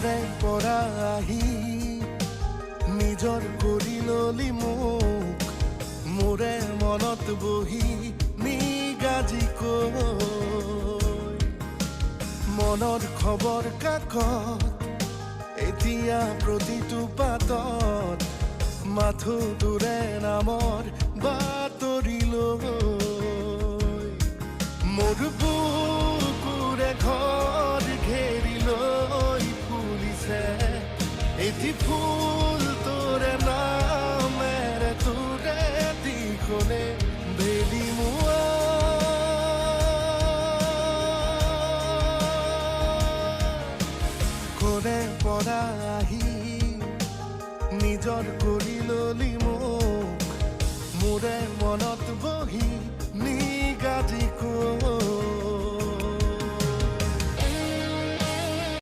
কৰে পৰা আহি নিজৰ কৰি ললি মোক মোৰে মনত বহি নিগাজি কৈ মনৰ খবৰ কাকত এতিয়া প্ৰতিটো পাতত মাথো তোৰে নামৰ বাতৰি লৈ মোৰ বুকুৰে ঘৰ ঘেৰি লৈ ফুলিছে এটি ফুল তোৰে নামেৰে তোৰে দিশলে বেলি মুৱা কৰে পৰা আহি নিজৰ কৰি ললি মোক মোৰে মনত বহি নিগাজি কৈ